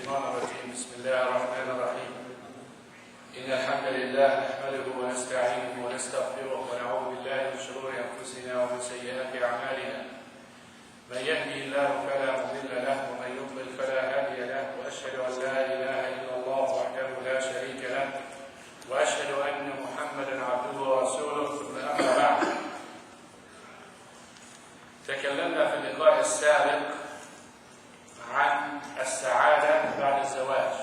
الشيطان الرجيم بسم الله الرحمن الرحيم إن الحمد لله نحمده ونستعينه ونستغفره ونعوذ بالله من شرور أنفسنا ومن سيئات أعمالنا من يهدي الله فلا مضل له ومن يضلل فلا هادي له وأشهد أن لا إله إلا الله وحده لا شريك له وأشهد أن محمدا عبده ورسوله ثم أما بعد. تكلمنا في اللقاء السابق عن السعادة بعد الزواج.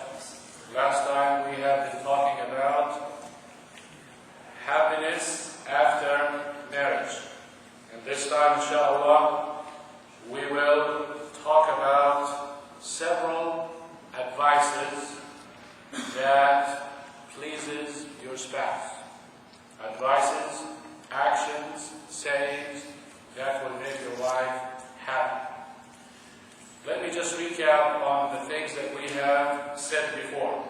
Last time we have been talking about happiness after marriage. And this time, inshallah, we will talk about several advices that pleases your spouse. Advices, actions, sayings that will make your wife happy. Let me just recap on the things that we have said before.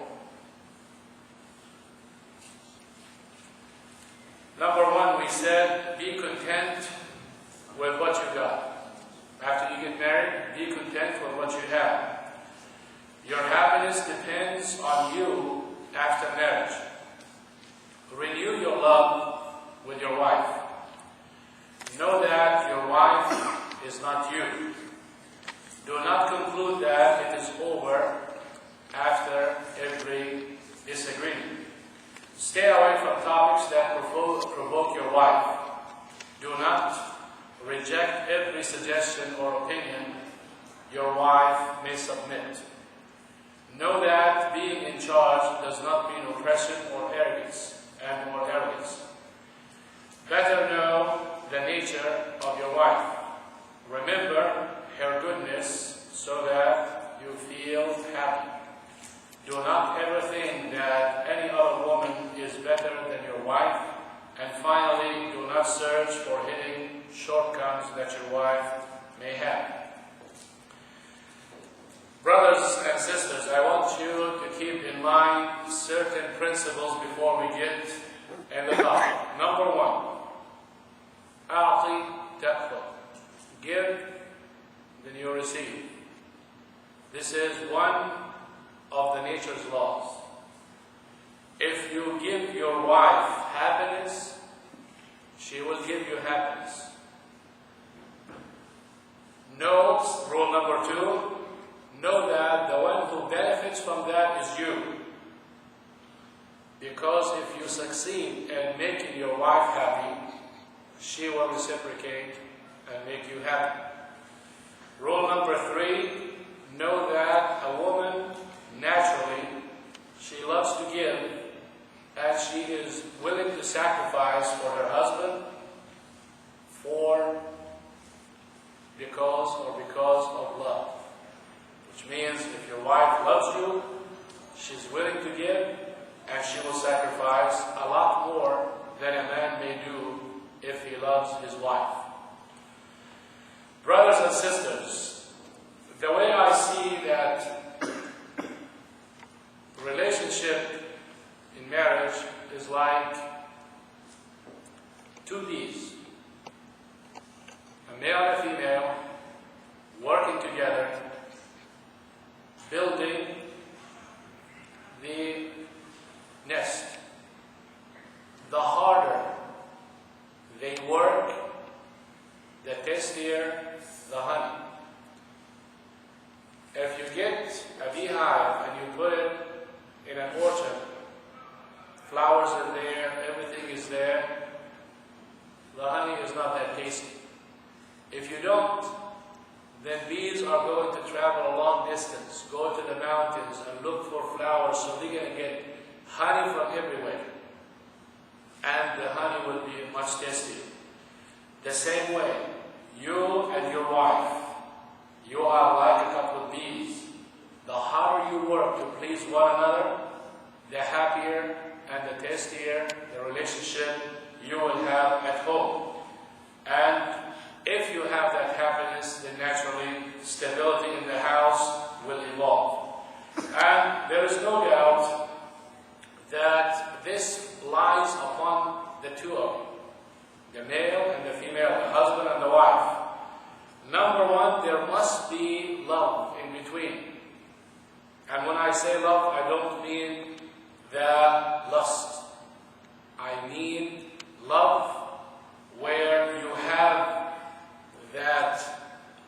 Number one, we said be content with what you got. After you get married, be content with what you have. Your happiness depends on you after marriage. Renew your love with your wife. Know that your wife is not you. Do not conclude that it is over after every disagreement. Stay away from topics that provoke your wife. Do not reject every suggestion or opinion your wife may submit. Know that being in charge does not mean oppression or arrogance. Better know the nature of your wife. Remember her goodness so that you feel happy. Do not ever think that any other woman is better than your wife. And finally, do not search for hidden shortcomings that your wife may have. Brothers and sisters, I want you to keep in mind certain principles before we get in the topic. Number one, أعطي تأخذ. Give, then you receive. This is one of the nature's laws. If you give your wife happiness, she will give you happiness. Know, rule number two, know that the one who benefits from that is you. Because if you succeed in making your wife happy, she will reciprocate and make you happy. Rule number three, know that a woman, naturally, she loves to give, and she is willing to sacrifice for her husband because of love. Which means if your wife loves you, she's willing to give, and she will sacrifice a lot more than a man may do if he loves his wife. Brothers and sisters, the way I see that relationship in marriage is like two D's. A male and a female working together, building the nest. The harder they work, the tastier the honey. If you get a beehive and you put it in an orchard, flowers are there, everything is there, the honey is not that tasty. If you don't, then bees are going to travel a long distance, go to the mountains and look for flowers, so they're going to get honey from everywhere. And the honey will be much tastier. The same way, you and your wife, you are like a couple of bees. The harder you work to please one another, the happier and the tastier the relationship you will have at home. And if you have that happiness, then naturally stability in the house will evolve. And there is no doubt that this lies upon the two of you, the male and the female, the husband and the wife. Number one, there must be love in between. And I say love, I don't mean the lust. I mean love where you have that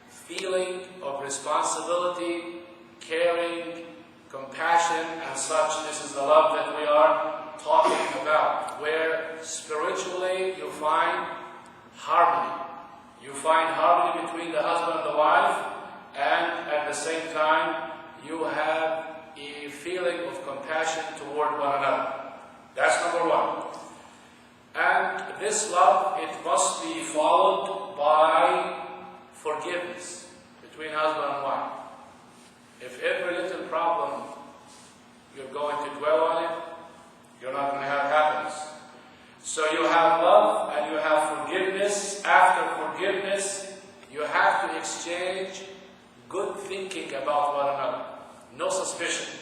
feeling of responsibility, caring, compassion, and such. This is the love that we are talking about, where spiritually you find harmony. You find harmony between the husband and the wife, and at the same time you have a feeling of compassion toward one another. That's number one. And this love, it must be followed by forgiveness between husband and wife. If every little problem you're going to dwell on it, you're not going to have happiness. So you have love and you have forgiveness. After forgiveness, you have to exchange good thinking about one another. No suspicion.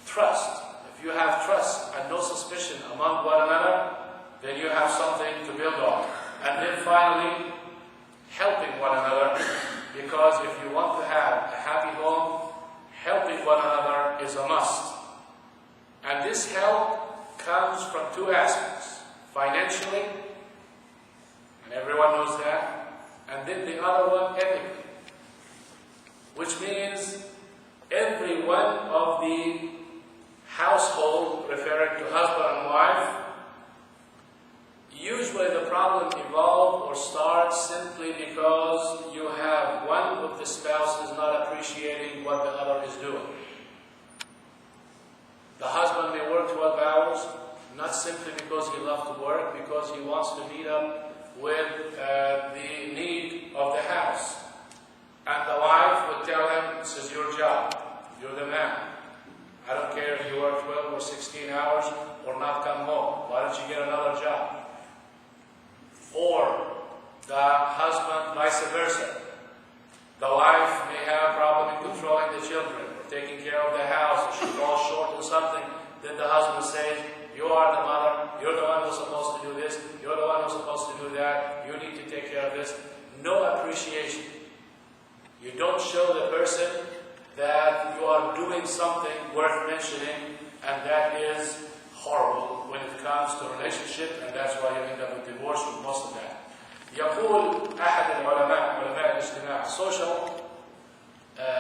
Trust. If you have trust and no suspicion among one another, then you have something to build on. And then finally, helping one another, because if you want to have a happy home, helping one another is a must. And this help comes from two aspects: financially, and everyone knows that, and then the other one, ethically, which means every one of the household, referring to husband and wife, usually the problem evolves or starts simply because you have one of the spouses not appreciating what the other is doing. The husband may work 12 hours, not simply because he loves to work, because he wants to meet up with the need of the house. And the wife would tell him, this is your job, you're the man. I don't care if you work 12 or 16 hours or not come home. Why don't you get another job? Or the husband, vice versa. The wife may have a problem in controlling the children, or taking care of the house, or she falls short in something. Then the husband says, you are the mother, you're the one who's supposed to do this, you're the one who's supposed to do that, you need to take care of this. No appreciation. You don't show the person that you are doing something worth mentioning, and that is horrible when it comes to relationship, and that's why you end up with divorce with most of that. يقول أحد العلماء الاجتماع, social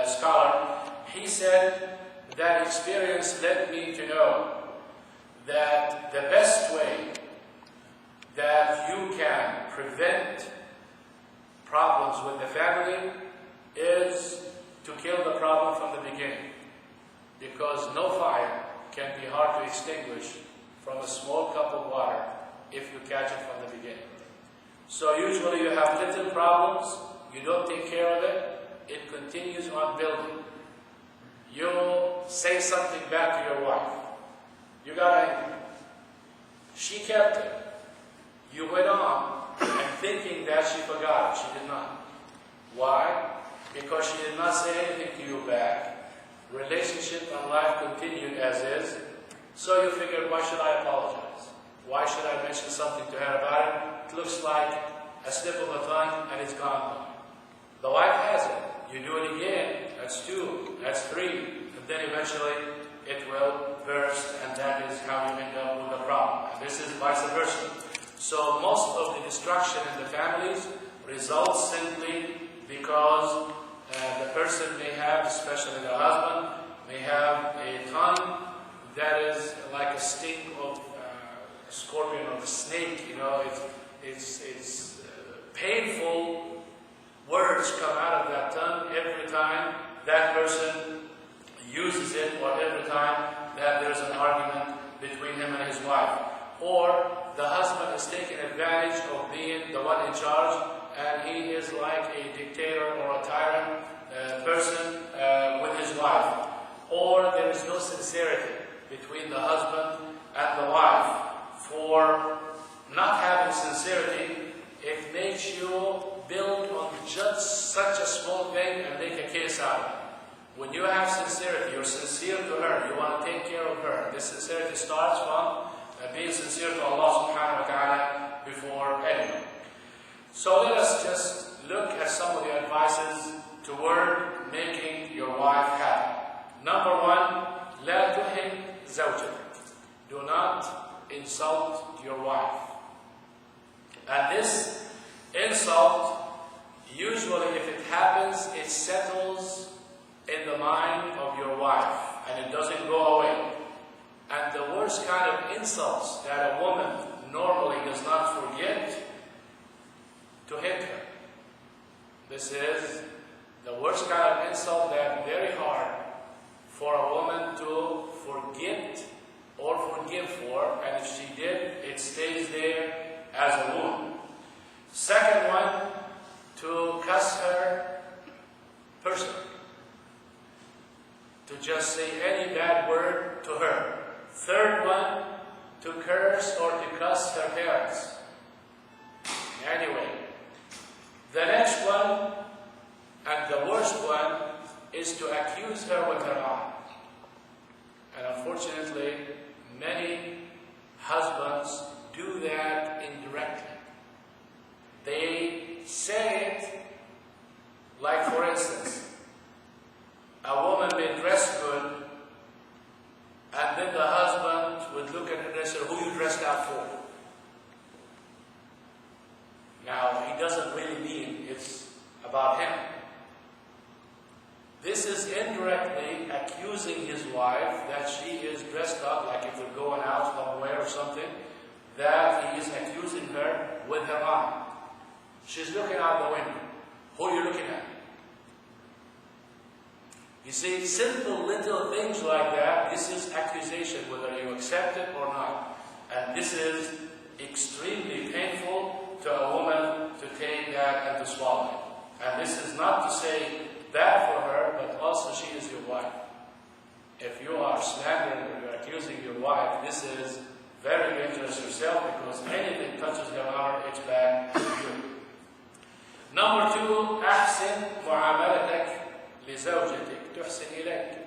scholar, he said that experience led me to know that the best way that you can prevent problems with the family is to kill the problem from the beginning, because no fire can be hard to extinguish from a small cup of water if you catch it from the beginning. So usually you have little problems, you don't take care of it, it continues on building. You say something back to your wife, you got angry, she kept it, you went on and thinking that she forgot it. She did not. Why? Because she did not say anything to you back. Relationship and life continued as is. So you figured, why should I apologize? Why should I mention something to her about it? It looks like a slip of the tongue and it's gone. The wife has it. You do it again. That's 2. That's 3. And then eventually it will burst, and that is how you end up with a problem. And this is vice versa. So most of the destruction in the families results simply because the person may have, especially the husband, may have a tongue that is like a sting of a scorpion or a snake. You know, it's painful words come out of that tongue every time that person uses it, or every time that there's an argument between him and his wife. Or the husband is taking advantage of being the one in charge, and he is like a dictator or a tyrant person with his wife. Or there is no sincerity between the husband and the wife. For not having sincerity, it makes you build on just such a small thing and make a case out of it. When you have sincerity, you're sincere to her, you want to take care of her. This sincerity starts from being sincere to Allah subhanahu wa ta'ala before anyone. So let us just look at some of the advices toward making your wife happy. Number 1, insult, usually if it happens, it settles in the mind of your wife and it doesn't go away. And the worst kind of insults that a woman normally does not forget, to hit her. This is the worst kind of insult that very hard for a woman to forget or forgive for, and if she did, it stays there as a wound. Second one, to cuss her personally. To just say any bad word to her. Third one, to curse or to cuss her parents. Anyway, the next one, and the worst one, is to accuse her with her eye. And unfortunately, many husbands do that indirectly. They say it, like for instance, a woman may dress good, and then the husband would look at her and say, "Who you dressed out for?" Now, he doesn't really mean it's about him. This is indirectly accusing his wife that she is dressed up, like if they're going out somewhere or something, that he is accusing her with her eye. She's looking out the window. Who are you looking at? You see, simple little things like that, this is accusation, whether you accept it or not. And this is extremely painful to a woman to take that and to swallow it. And this is not to say bad for her, but also she is your wife. If you are slandering or you're accusing your wife, this is very dangerous yourself, because anything touches her honor, it's bad for you. Number two, أحسن معاملتك لزوجتك تحسن إليك.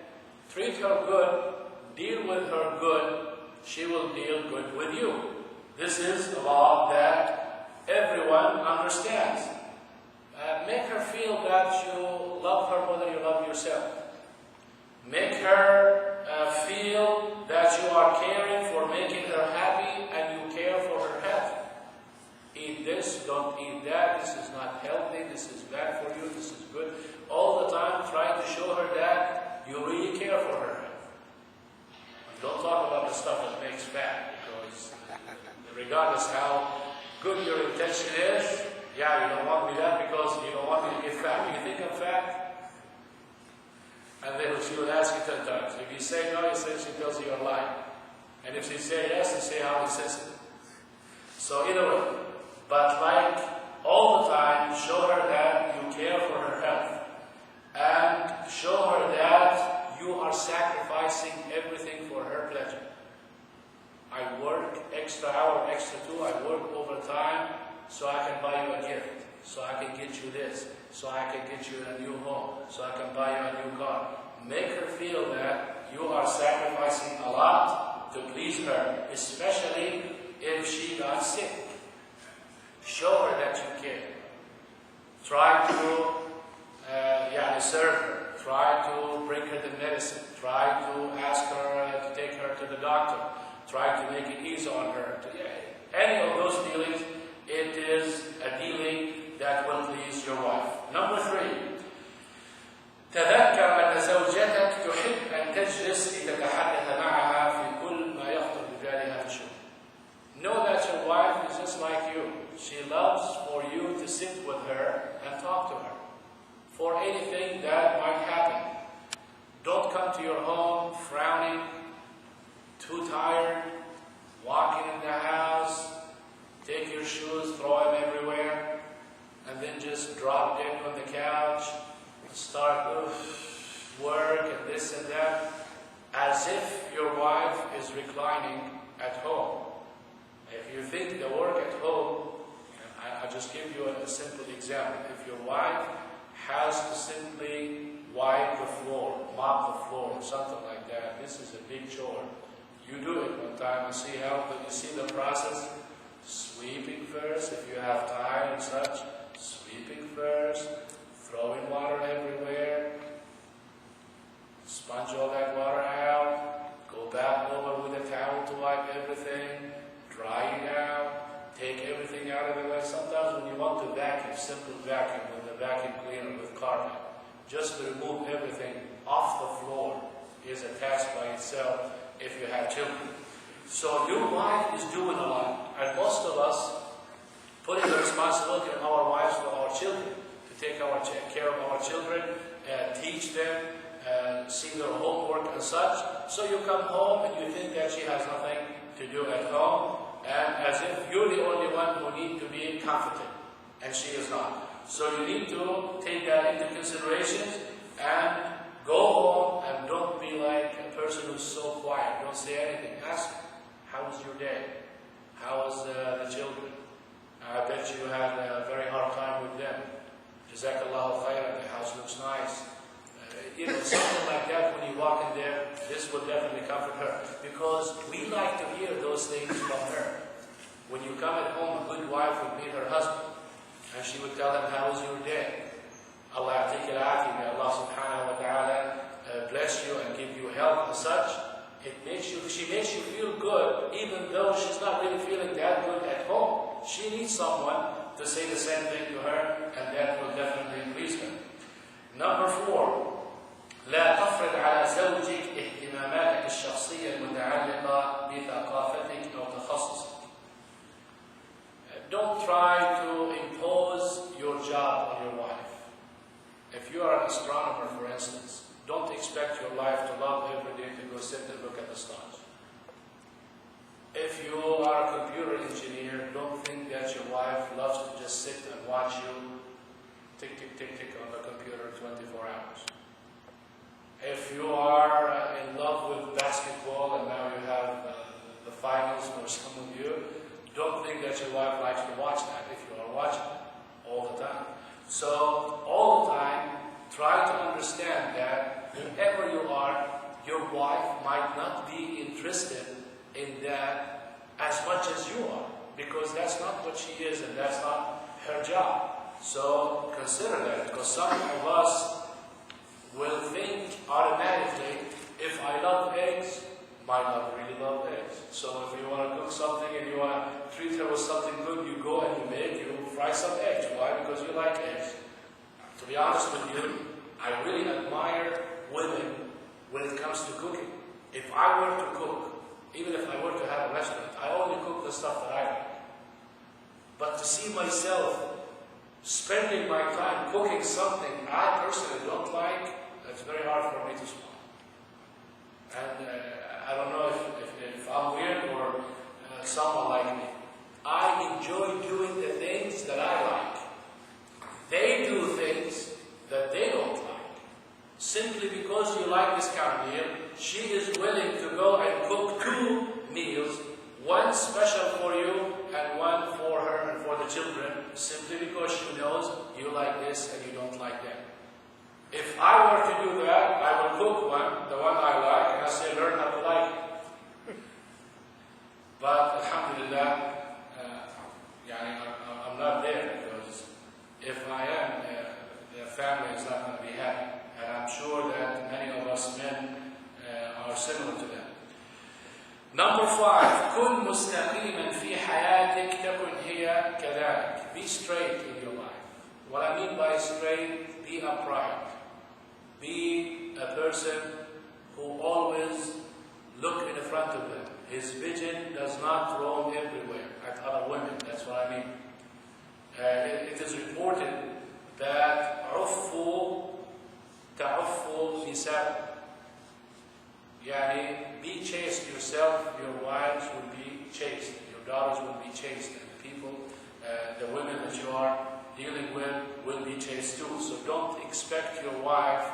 Treat her good, deal with her good, she will deal good with you. This is a law that everyone understands. Make her feel that you love her more than you love yourself. Make her feel that you are caring for making her happy and you care for her health. Eat this, don't eat that, this is not healthy, this is bad for you, this is good. All the time try to show her that you really care for her health. Don't talk about the stuff that makes fat, because regardless how good your intention is, yeah, you don't want me that because you don't want me to get fat. You think I'm fat? And then she would ask you 10 times. If you say no, she tells you you're lying. And if she say yes, you say how insensitive. So either way. But like all the time, show her that you care for her health. And show her that you are sacrificing everything for her pleasure. I work extra hour, extra two, I work overtime so I can buy you a gift, so I can get you this, so I can get you a new home, so I can buy you a new car. Make her feel that you are sacrificing a lot to please her, especially if she got sick. Show her that you care. Try to serve her. Try to bring her the medicine. Try to ask her to take her to the doctor. Try to make it easy on her. Any of those dealings, it is a dealing that will please your wife. Number three, تذكر أن زوجتك تحب أن تجلس لتتحدث معها في كل ما يخطر ببالها في الشغل. Know that your wife is just like you. She loves for you to sit with her and talk to her for anything that might happen. Don't come to your home frowning, too tired, walking in the house, take your shoes, throw them everywhere, and then just drop dead on the couch and start work and this and that, as if your wife is reclining at home. If you think the work at home, I'll just give you a simple example. If your wife has to simply wipe the floor, mop the floor, something like that, this is a big chore. You do it one time and see how, you see the process. Sweeping first, if you have time and such. Sweeping first, throwing water everywhere, sponge all that water out, go back over with a towel to wipe everything, dry it out, take everything out of the way. Sometimes when you want to vacuum, simple vacuum with a vacuum cleaner with carpet, just to remove everything off the floor is a task by itself if you have children. So your wife is doing a lot, and most of us putting the responsibility on our wives for our children, to take care of our children, teach them, see their homework and such. So you come home and you think that she has nothing to do at home, and as if you're the only one who needs to be comforted, and she is not. So you need to take that into consideration and go home and don't be like a person who's so quiet. Don't say anything. Ask, how was your day? How was the children? I bet you had a very hard time with them. Jazakallahu khairan, the house looks nice. Something like that when you walk in there, this will definitely comfort her. Because we like to hear those things from her. When you come at home, a good wife would meet her husband, and she would tell him, how was your day? Allah take it out, may Allah subhanahu wa ta'ala bless you and give you health and such. She makes you feel good, even though she's not really feeling that good at home. She needs someone to say the same thing to her, and that will definitely please her. Number 4, لا تفرض على زوجك اهتماماتك الشخصية المتعلقة بثقافتك أو تخصصك. Don't try to impose your job on your wife. If you are an astronomer, for instance, don't expect your wife to love every day to go sit and look at the stars. If you are a computer engineer, don't think that your wife loves to just sit and watch you tick, tick, tick, tick on the computer 24 hours. If you are in love with basketball and now you have the finals for some of you, don't think that your wife likes to watch that if you are watching all the time. So, all the time, try to understand that wherever you are, your wife might not be interested in that as much as you are, because that's not what she is and that's not her job. So, consider that, because some of us will think automatically, if I love eggs, my love really love eggs. So if you want to cook something and you want to treat her with something good, you go and you fry some eggs. Why? Because you like eggs. To be honest with you, I really admire women when it comes to cooking. If I were to cook, even if I were to have a restaurant, I only cook the stuff that I like. But to see myself spending my time cooking something I personally don't like, it's very hard for me to swallow. And I don't know if I'm weird or someone like me. I enjoy doing the things that I like. They do things that they don't like. Simply because you like this kind of meal, she is willing to go and cook 2 meals, one special for you and one for her and for the children, simply because she knows you like this and you don't like that. If I were to do that, I will cook the one I like, and I say, learn how to like it. But alhamdulillah, I'm not there, because if I am, the family is not going to be happy. And I'm sure that many of us men are similar to that. Number 5, كن مستقيما في حياتك تكن هي كذلك. Be straight in your life. What I mean by straight, be upright. Be a person who always look in front of them. His vision does not roam everywhere at other women. That's what I mean. It is reported that عفوا تعفوا نساء. Be chaste yourself, your wives will be chaste, your daughters will be chaste, and the people, the women that you are dealing with will be chaste too. So don't expect your wife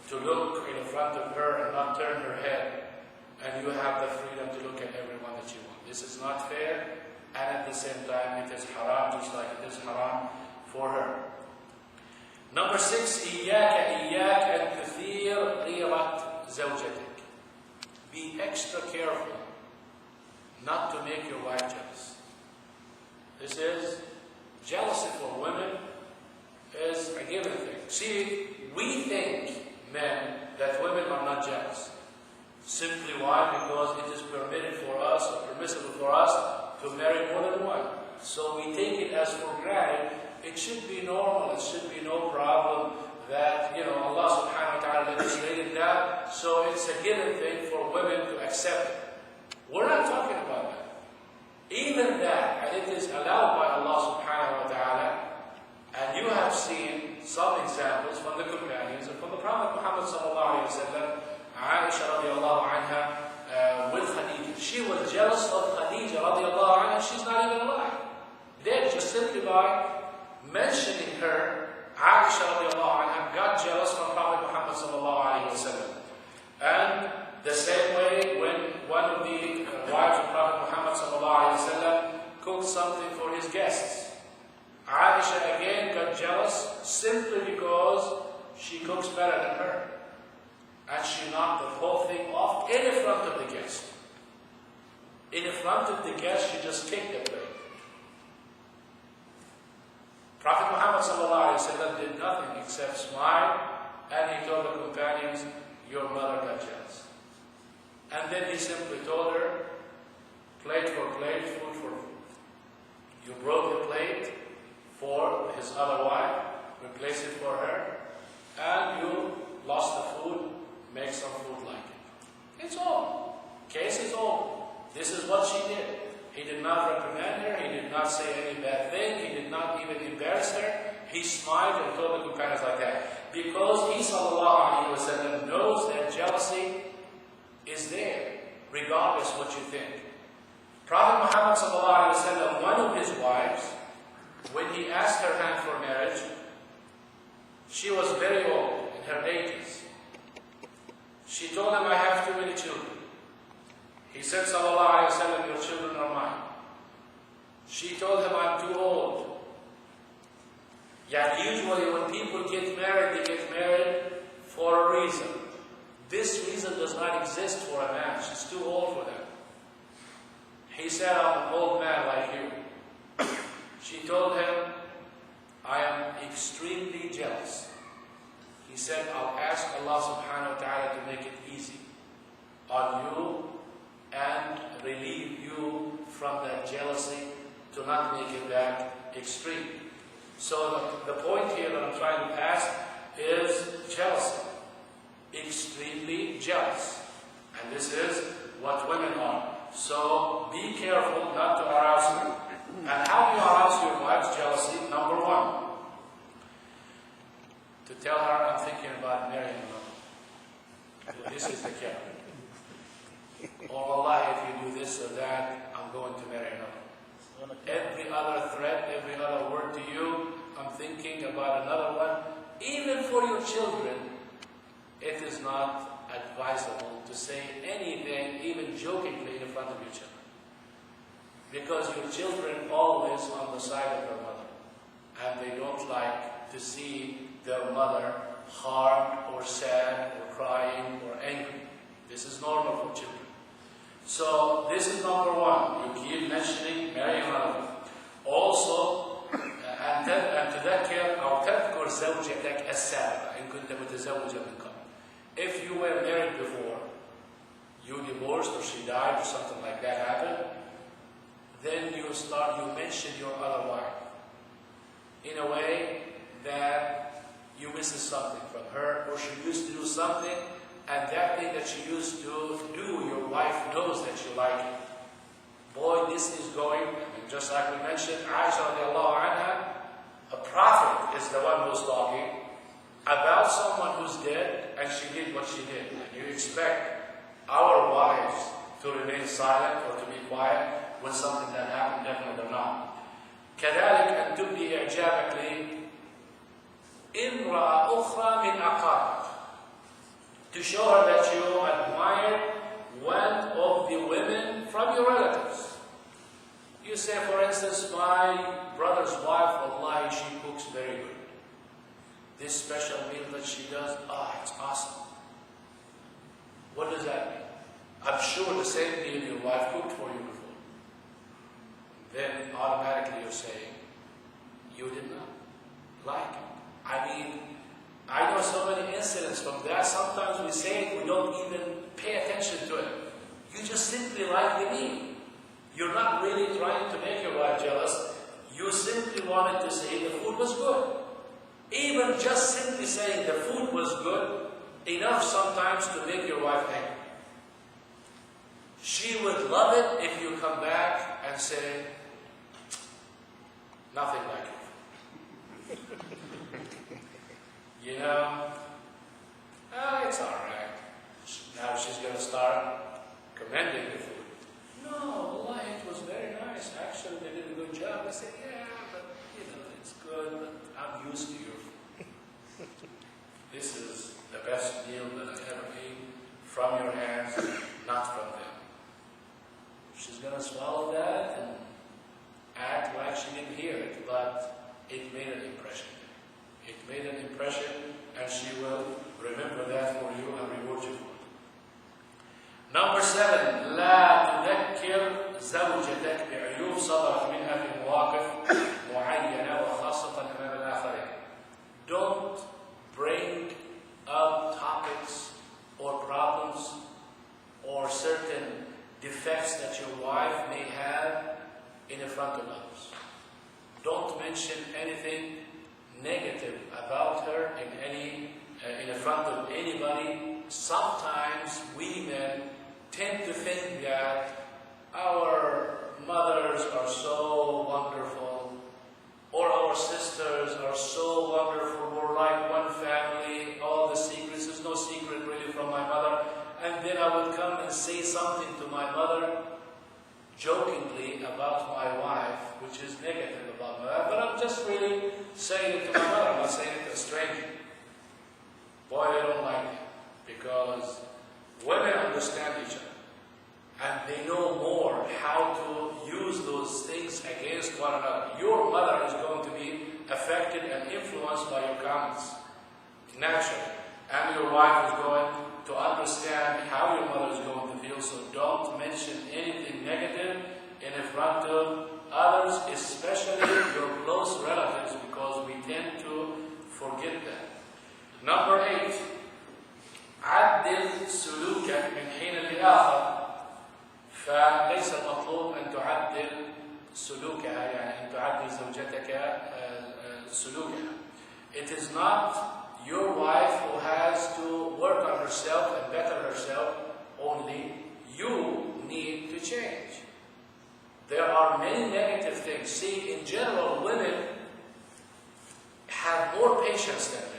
to look in front of her and not turn her head, and you have the freedom to look at everyone that you want. This is not fair, and at the same time it is haram, just like it is haram for her. Number 6, إياك أن تثير غيرة زوجتك. Be extra careful not to make your wife jealous. This is jealousy for women is a given thing. See, we think, men, that women are not jealous. Simply why? Because it is permitted for us, or permissible for us, to marry more than one. So we take it as for granted, It should be normal, it should be no problem that, Allah subhanahu wa ta'ala legislated that, so it's a given thing for women to accept it. We're not talking about that. Even that, and it is allowed by Allah subhanahu wa ta'ala, and you have seen some examples from the companions and from the Prophet Muhammad sallallahu alayhi wa sallam, Aisha radiallahu anha, with Khadija. She was jealous of Khadija radiallahu anha, she's not even alive. Then, just simply by mentioning her, Aisha radiallahu anha got jealous from Prophet Muhammad sallallahu alayhi wa sallam. And the same way when one of the wives of Prophet Muhammad sallallahu alayhi wa sallam cooked something for his guests, Aisha again got jealous simply because she cooks better than her. And she knocked the whole thing off in front of the guest. In front of the guest, she just kicked the plate. Prophet Muhammad sallallahu alayhi wa sallam did nothing except smile, and he told the companions, your mother got jealous. And then he simply told her, plate for plate, food for food. You broke the plate for his other wife, replace it for her, and you lost the food, make some food like it. It's all. Case is over. This is what she did. He did not reprimand her, he did not say any bad thing, he did not even embarrass her. He smiled and told the companions like that. Because he sallallahu alayhi wa sallam knows that jealousy is there, regardless what you think. Prophet Muhammad sallallahu alayhi wa sallam, one of his wives, when he asked her hand for marriage, she was very old, in her 80s. She told him, I have too many children. He said, sallallahu alayhi wa sallam, your children are mine. She told him, I'm too old. Yet usually when people get married, they get married for a reason. This reason does not exist for a man. She's too old for that. He said, I'm an old man like you. She told him, I am extremely jealous. He said, I'll ask Allah subhanahu wa ta'ala to make it easy on you and relieve you from that jealousy, to not make it that extreme. So the point here that I'm trying to pass is jealousy. Extremely jealous. And this is what women are. So be careful not to arouse them. And how do you arouse your wife's jealousy? Number one, to tell her, I'm thinking about marrying another. This is the key. Oh Allah, if you do this or that, I'm going to marry another. Every other threat, every other word to you, I'm thinking about another one. Even for your children, it is not advisable to say anything, even jokingly, in front of your children. Because your children always on the side of their mother. And they don't like to see their mother harmed or sad or crying or angry. This is normal for children. So this is number one. You keep mentioning marrying another. Also, and تذكر أو تذكر زوجتك السابقة إن كنت متزوجا من قبل. If you were married before, you divorced or she died or something like that happened, then you mention your other wife in a way that you miss something from her, or she used to do something, and that thing that she used to do, your wife knows that you like it. Boy, this is going, just like we mentioned, Aisha radiallahu anha, a prophet is the one who's talking about someone who's dead, and she did what she did. And you expect our wives to remain silent or to be quiet when something that happened? Definitely not. كذلك أن تبدي إعجابك لامرأة أخرى من أقاربك, to show her that you admire one of the women from your relatives. You say, for instance, my brother's wife, wallahi, she cooks very good. This special meal that she does, it's awesome. What does that mean? I'm sure the same meal your wife cooked for you before. Then automatically you're saying, you did not like it. I mean, I know so many incidents from that. Sometimes we say it, we don't even pay attention to it. You just simply like the meal. You're not really trying to make your wife jealous. You simply wanted to say the food was good. Even just simply saying the food was good, enough sometimes to make your wife angry. She would love it if you come back and say, nothing like it. You know, it's all right. Now she's going to start commending the food. No, wallahi, it was very nice. Actually, they did a good job. I said, yeah, but it's good, but I'm used to your food. This is the best meal that I ever ate from your hands, not from them. She's going to swallow that and act like she didn't hear it, but it made an impression. It made an impression, and she will remember that for you and reward you for it. Number 7, لا تذكر زوجتك بعيوب صدرت منها في مواقف معينة وخاصة أمام الآخرين. Don't bring up topics or problems or certain defects that your wife may have in front of others. Don't mention anything negative about her in front of anybody. Sometimes we men tend to think that our mothers are so wonderful, or our sisters are so wonderful, we're like one family, all the secrets, there's no secret really from my mother. And then I would come and say something to my mother jokingly about my wife, which is negative about my wife, but I'm just really saying it to my mother, I'm not saying it to a stranger. Boy, they don't like it, because women understand each other, and they know more how to use those things against one another. Your mother is going to be affected and influenced by your comments, naturally, and your wife is going to understand how your mother is going to feel, so don't mention anything negative in front of others, especially your close relatives, because we tend to forget that. Number 8, عدل سلوكك من حين لآخر. فليس المطلوب أن تعدل سلوكها، يعني أن تعدل زوجتك سلوكها. It is not your wife who has to work on herself and better herself only. You need to change. There are many negative things. See, in general, women have more patience than men.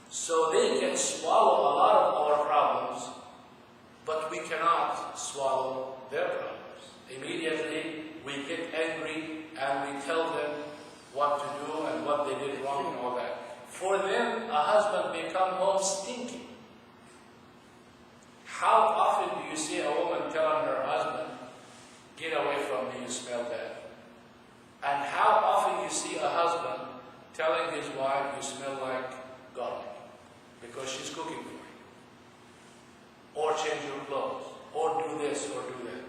So they can swallow a lot of our problems, but we cannot swallow their problems. Immediately, we get angry and we tell them what to do and what they did wrong and all that. For them, a husband may come home stinking. How often do you see a woman telling her husband, get away from me, you smell bad? And how often you see a husband telling his wife, you smell like garlic, because she's cooking for you? Or change your clothes, or do this, or do that.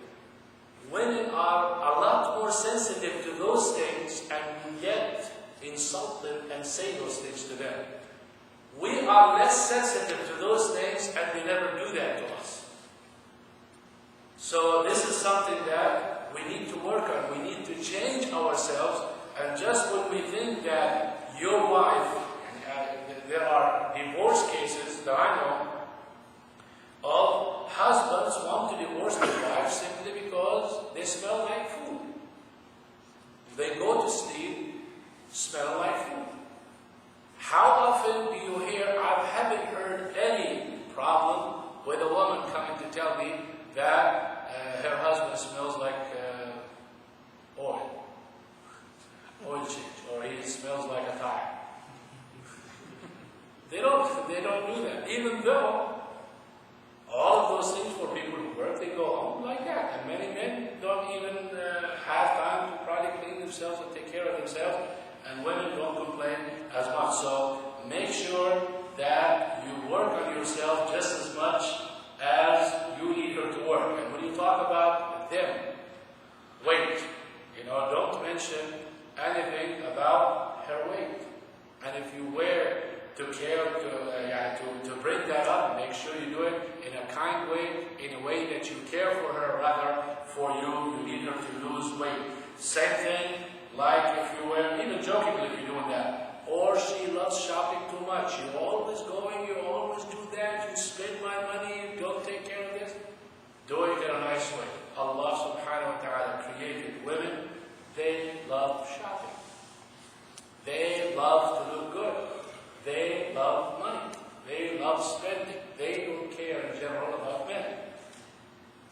Women are a lot more sensitive to those things, and we yet insult them and say those things to them. We are less sensitive to those things, and they never do that to us. So this is something that we need to work on. We need to change ourselves, and just when we think that your wife, there are divorce cases that I know of husbands want to divorce their wives simply because they smell like food. They go to sleep, smell like food. How often do you hear, I haven't heard any problem with a woman coming to tell me that her husband smells like oil change, or he smells like a tire. They don't do that, even though all of those things for people who work, they go home like that. And many men don't even have time to probably clean themselves and take care of themselves. And women don't complain as much. So make sure that you work on yourself just as much as you need her to work. And when you talk about them, weight, don't mention anything about her weight. And if you wear to bring that up, make sure you do it in a kind way, in a way that you care for her, rather for you need her to lose weight. Same thing Like if you were, even jokingly if you're doing that. Or she loves shopping too much. You're always going, you always do that, you spend my money, you don't take care of this. Do it in a nice way. Allah subhanahu wa ta'ala created women. They love shopping. They love to look good. They love money. They love spending. They don't care in general about men.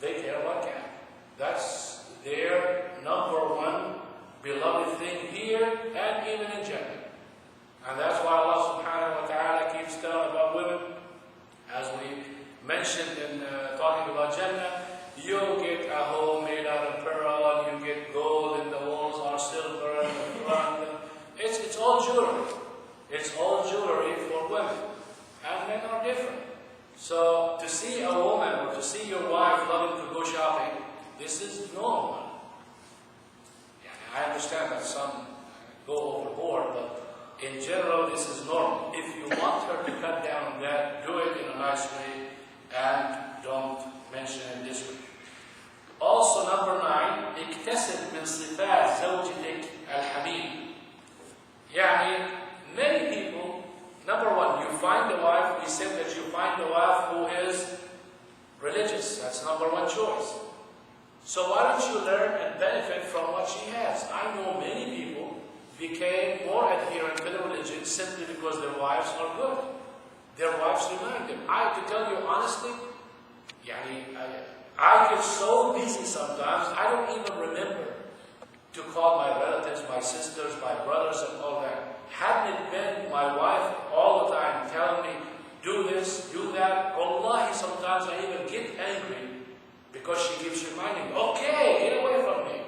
They care about cat. That's their number one beloved thing here and even in Jannah. And that's why Allah subhanahu wa ta'ala keeps telling about women. As we mentioned in talking about Jannah, you get a home made out of pearl, you get gold and the walls are silver, and the front. It's all jewelry. It's all jewelry for women. And men are different. So to see a woman or to see your wife loving to go shopping, this is normal. I understand that some go overboard, but in general this is normal. If you want her to cut down on that, do it in a nice way and don't mention it this way. Also, number 9, اكتسب من صفات زوجتك الحميد. يعني many people, number 1, you find a wife, we said that you find a wife who is religious. That's number 1 choice. So why don't you learn and benefit from what she has? I know many people became more adherent to the religion simply because their wives are good. Their wives remind them. I have to tell you honestly, I get so busy sometimes, I don't even remember to call my relatives, my sisters, my brothers and all that. Hadn't it been my wife all the time telling me, do this, do that, wallahi, sometimes I even get angry because she keeps reminding me, okay, get away from me.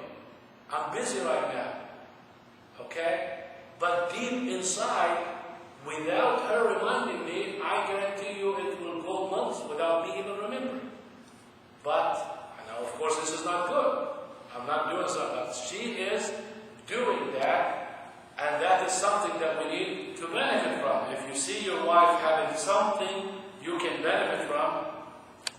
I'm busy right now. Okay? But deep inside, without her reminding me, I guarantee you it will go months without me even remembering. But, now of course this is not good. I'm not doing something, but she is doing that, and that is something that we need to benefit from. If you see your wife having something you can benefit from,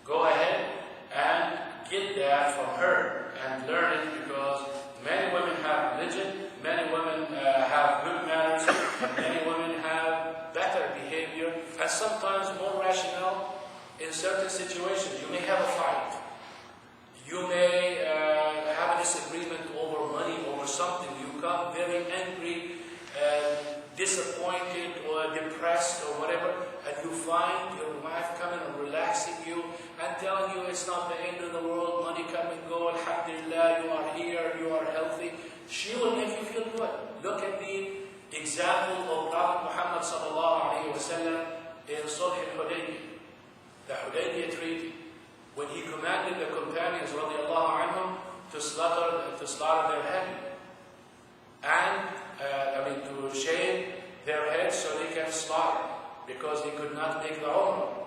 go ahead and get that from her and learn it, because many women have religion, many women have good manners, and many women have better behavior, and sometimes more rational in certain situations. You may have a fight. You may have a disagreement over money, over something. You come very angry, disappointed, or depressed, or whatever, and you find your wife coming and relaxing you and telling you it's not the end of the world, money come and go, alhamdulillah, you are here, you are healthy. She will make you feel good. Look at the example of Prophet Muhammad sallallahu alayhi wa sallam in Sulh al-Hudaybiyah, the Hudaybiyah treaty, when he commanded the companions radiallahu anhum to slaughter their head, and to shave their heads so they can slaughter, because he could not make the Umrah.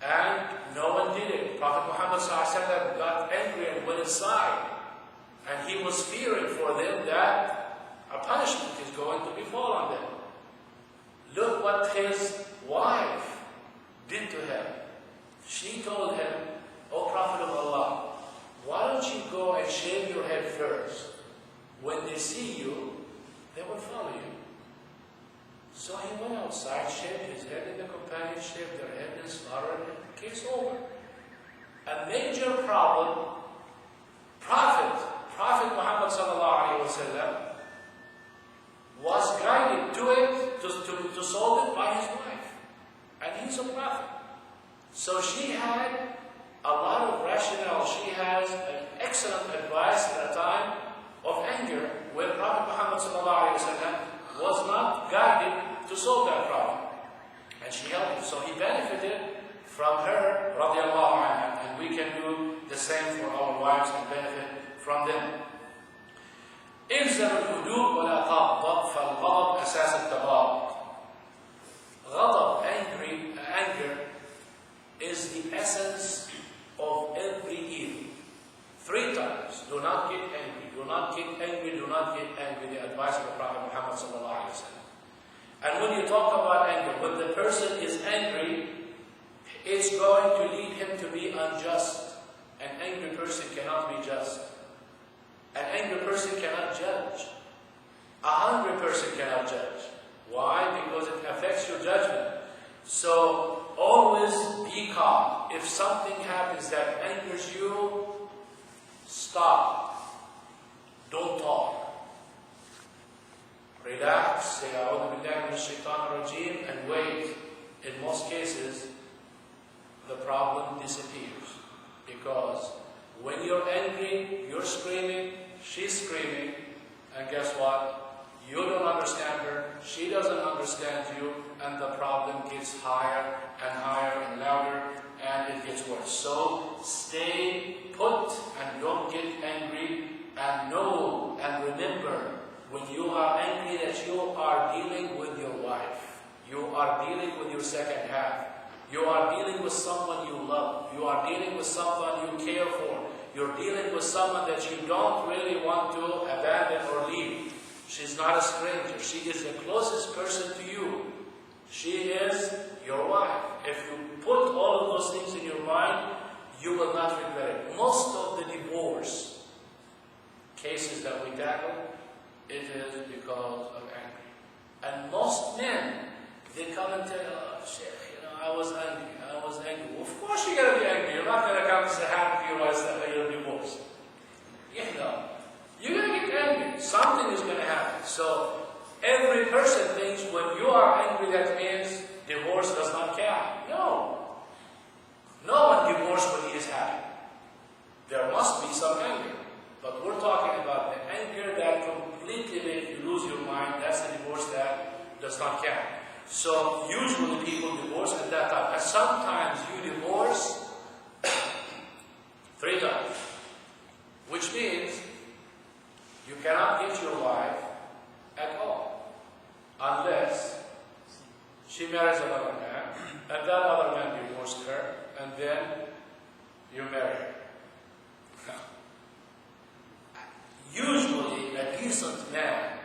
And no one did it. Prophet Muhammad ﷺ got angry and went inside, and he was fearing for them that a punishment is going to befall on them. Look what his wife did to him. She told him, "O Prophet of Allah, why don't you go and shave your head first? When they see you, they will follow you." So he went outside, shaved his head, and the companions shaved their head and slaughtered, and the case over. A major problem, Prophet Muhammad sallallahu alaihi wasallam was guided to it, to solve it by his wife. And he's a prophet. So she had a lot of rationale. She has an excellent advice at a time of anger, where Prophet Muhammad ﷺ was not guided to solve that problem. And she helped him. So he benefited from her, radiallahu anha. And we can do the same for our wives and benefit from them. إلزم الهدوء ولا تغضب فالغضب أساس التغاضب. غضب, anger, is the essence of every evil. 3 times. Do not get angry. Do not get angry. Do not get angry. The advice of the Prophet Muhammad sallallahu alaihi wasallam. And when you talk about anger, when the person is angry, it's going to lead him to be unjust. An angry person cannot be just. An angry person cannot judge. A hungry person cannot judge. Why? Because it affects your judgment. So always be calm. If something happens that angers you, stop. Don't talk. Relax, say A'udhu Billahi Minash Shaitanir Rajeem, and wait. In most cases, the problem disappears. Because when you're angry, you're screaming, she's screaming, and guess what? You don't understand her, she doesn't understand you, and the problem gets higher and louder, and it gets worse. So stay put and don't get angry, and know and remember when you are angry that you are dealing with your wife. You are dealing with your second half. You are dealing with someone you love. You are dealing with someone you care for. You're dealing with someone that you don't really want to abandon or leave. She's not a stranger. She is the closest person to you. She is your wife. If you put all of those things in your mind, you will not regret it. Most of the divorce cases that we tackle, it is because of anger. And most men, they come and tell, oh, Sheikh, I was angry. Of course you're going to be angry. You're not going to come and say happy to your wife that you're divorced. You're going to get angry. Something is going to happen. So every person thinks when you are angry that means divorce does not count. No. No one divorced when he is happy. There must be some anger. But we're talking about the anger that completely makes you lose your mind. That's the divorce that does not count. So usually people divorce at that time. And sometimes you divorce 3 times. Which means you cannot get your wife at all. Unless she marries another man, and that other man divorced her, and then you marry her. Usually, a decent man,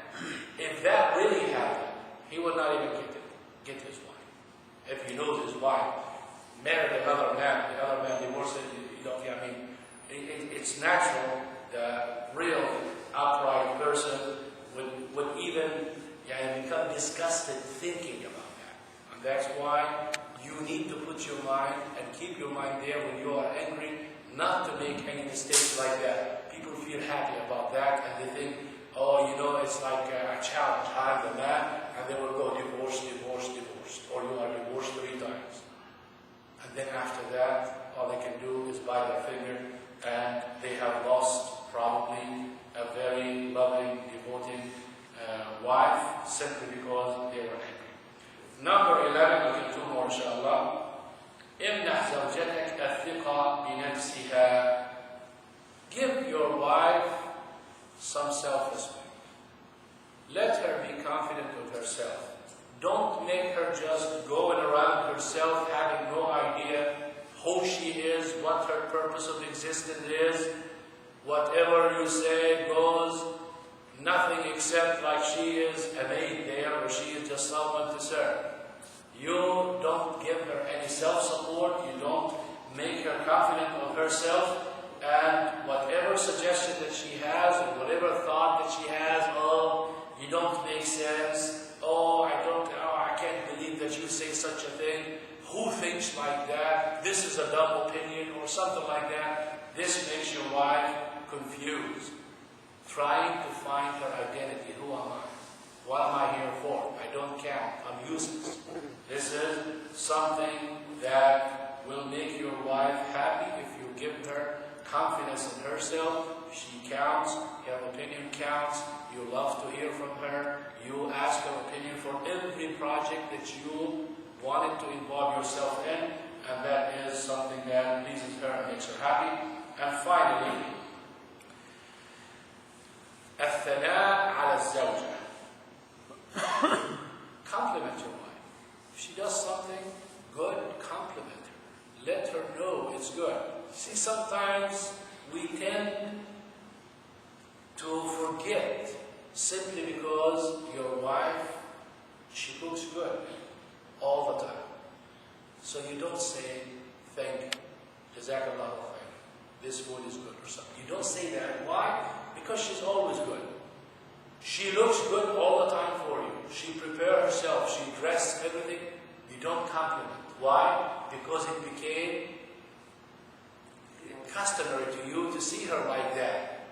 if that really happened, he would not even get his wife. If he knows his wife married another man, the other man divorced her, it's natural. The real upright person would even become disgusted thinking about that. And that's why you need to put your mind and keep your mind there when you are angry, not to make any mistakes like that. People feel happy about that, and they think, it's like a challenge. I'm the man, and they will go divorce, or you are divorced 3 times. And then after that, all they can do is bite their finger, and they have lost probably a very loving, devoting wife simply because they were angry. Number 11, we can do more, inshallah. امنح زوجتك الثقة بنفسها. Give your wife some self-respect. Let her be confident of herself. Don't make her just going around herself having no idea who she is, what her purpose of existence is. Whatever you say goes, nothing except like she is a maid there or she is just someone to serve. You don't give her any self-support, you don't make her confident of herself, and whatever suggestion that she has or whatever thought that she has, you don't make sense, I can't believe that you say such a thing, who thinks like that, this is a dumb opinion, or something like that. This makes your wife confused, trying to find her identity. Who am I? What am I here for? I don't count. I'm useless. This is something that will make your wife happy if you give her confidence in herself. She counts. Her opinion counts. You love to hear from her. You ask her opinion for every project that you wanted to involve yourself in, and that is something that pleases her and makes her happy. And finally, الثناء على الزوجة. Compliment your wife. If she does something good, compliment her. Let her know it's good. See, sometimes we tend to forget simply because your wife, she looks good all the time. So you don't say, thank you, Jazakallahu khair, this food is good or something. You don't say that. Why? Because she's always good. She looks good all the time for you. She prepares herself. She dresses everything. You don't compliment. Why? Because it became customary to you to see her like that.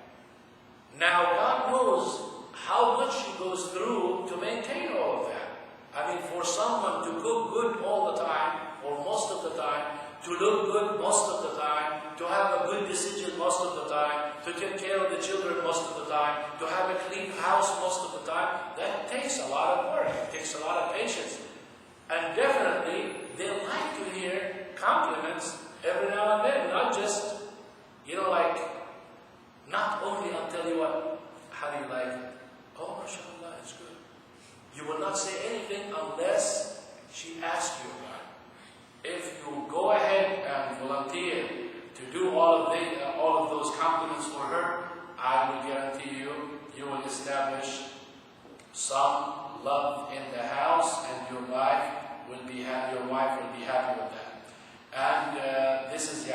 Now, God knows how much she goes through to maintain all of that. I mean, for someone to cook good all the time, or most of the time, to look good most of the time, to have a good decision most of the time, to take care of the children most of the time, to have a clean house most of the time, that takes a lot of work. It takes a lot of patience. And definitely, they like to hear compliments every now and then, not just, like, not only I'll tell you what, how do you like it? Oh, mashallah, it's good. You will not say anything unless she asks you about it. If you go ahead and volunteer to do all of those compliments for her, I will guarantee you will establish some love in the house, and your wife will be happy with that. And this is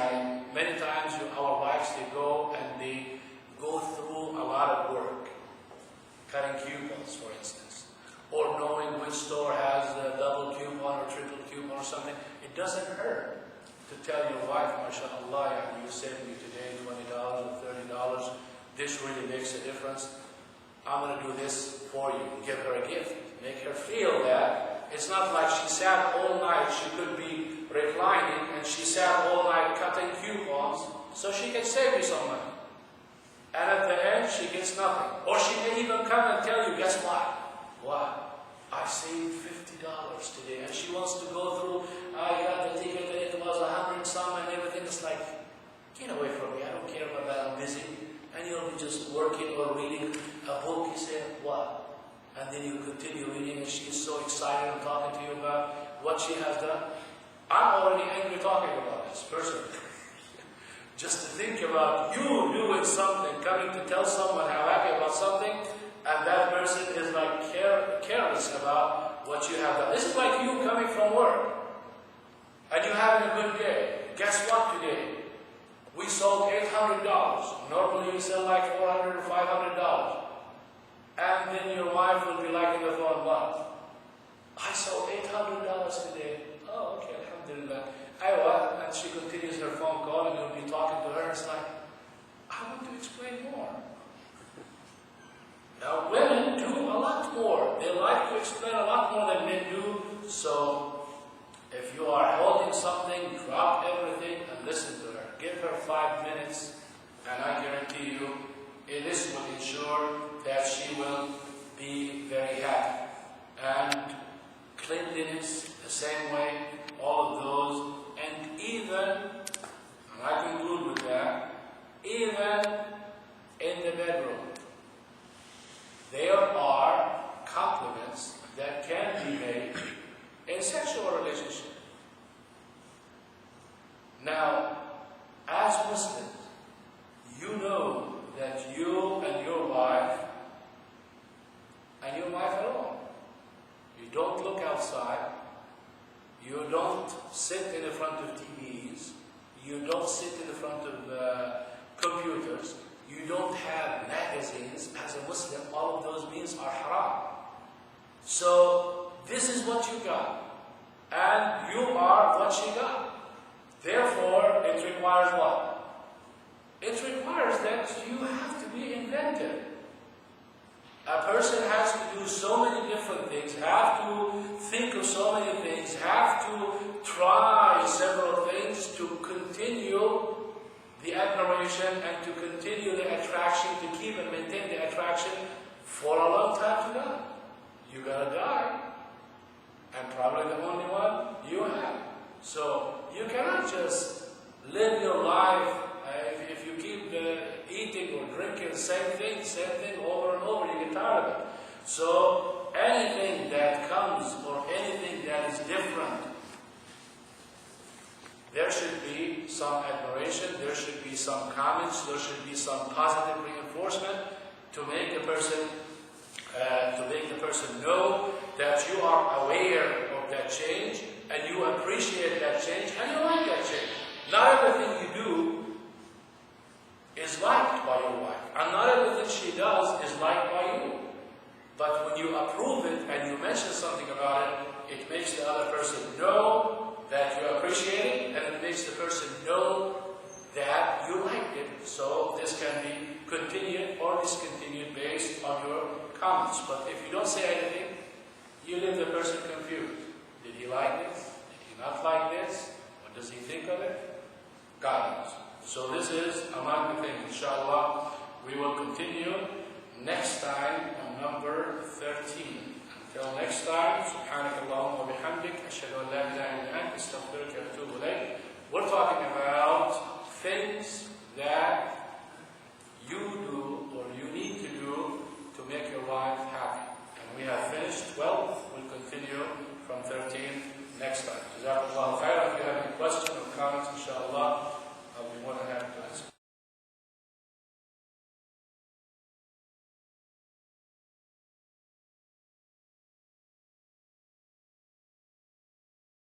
many times our wives, they go through a lot of work, cutting coupons, for instance, or knowing which store has a double coupon or triple coupon or something. It doesn't hurt to tell your wife, mashallah, you saved me today $20 or $30. This really makes a difference. I'm going to do this for you. Give her a gift. Make her feel that. It's not like she sat all night. She could be reclining and she sat all night cutting coupons so she can save you some money. And at the end, she gets nothing. Or she may even come and tell you, guess what? What? I saved $50 today. And she wants to go through, I got the ticket and it was 100 some and everything. It's like, get away from me. I don't care about that. I'm busy. And you'll be just working or reading a book. You say, what? And then you continue reading and she's so excited and talking to you about what she has done. I'm already angry talking about this personally. Just to think about you doing something, coming to tell someone how happy about something, and that person is like careless about what you have done. This is like you coming from work, and you having a good day. Guess what today? We sold $800. Normally you sell like $400 or $500. And then your wife will be like in the phone, what? I sold $800 today. Oh, okay, alhamdulillah. And she continues her phone call and you'll be talking to her. It's like, I want to explain more. Now, women do a lot more. They like to explain a lot more than men do. So, if you are holding something, drop everything and listen to her. Give her 5 minutes, and I guarantee you, this will ensure that she will be very happy. And cleanliness, the same way, all of those. And even, and I conclude with that, even in the bedroom, there are compliments that can be made in sexual relationship. Now, as Muslims, you know that you and your wife alone, you don't look outside, you don't sit in the front of TVs, you don't sit in the front of computers, you don't have magazines. As a Muslim, all of those means are haram. So, this is what you got, and you are what she got. Therefore, it requires what? It requires that you have to be inventive. A person has to do so many different things, have to think of so many things, have to try several things to continue the admiration and to continue the attraction, to keep and maintain the attraction for a long time to come. You're going to die, and probably the only one you have. So you cannot just live your life if you keep eating or drinking the same thing over and over, you get tired of it. So anything that comes or anything that is different, there should be some admiration, there should be some comments, there should be some positive reinforcement to make the person know that you are aware of that change and you appreciate that change and you like that change. Not everything you do is liked by your wife. And not everything she does is liked by you. But when you approve it and you mention something about it, it makes the other person know that you appreciate it, and it makes the person know that you like it. So this can be continued or discontinued based on your comments. But if you don't say anything, you leave the person confused. Did he like this? Did he not like this? What does he think of it? God knows. So this is among the things. Inshallah, we will continue next time on number 13. Until next time, سبحانك اللهم وبحمدك أشهد أن لا إله إلا أنت أستغفرك وأتوب إليك. We're talking about things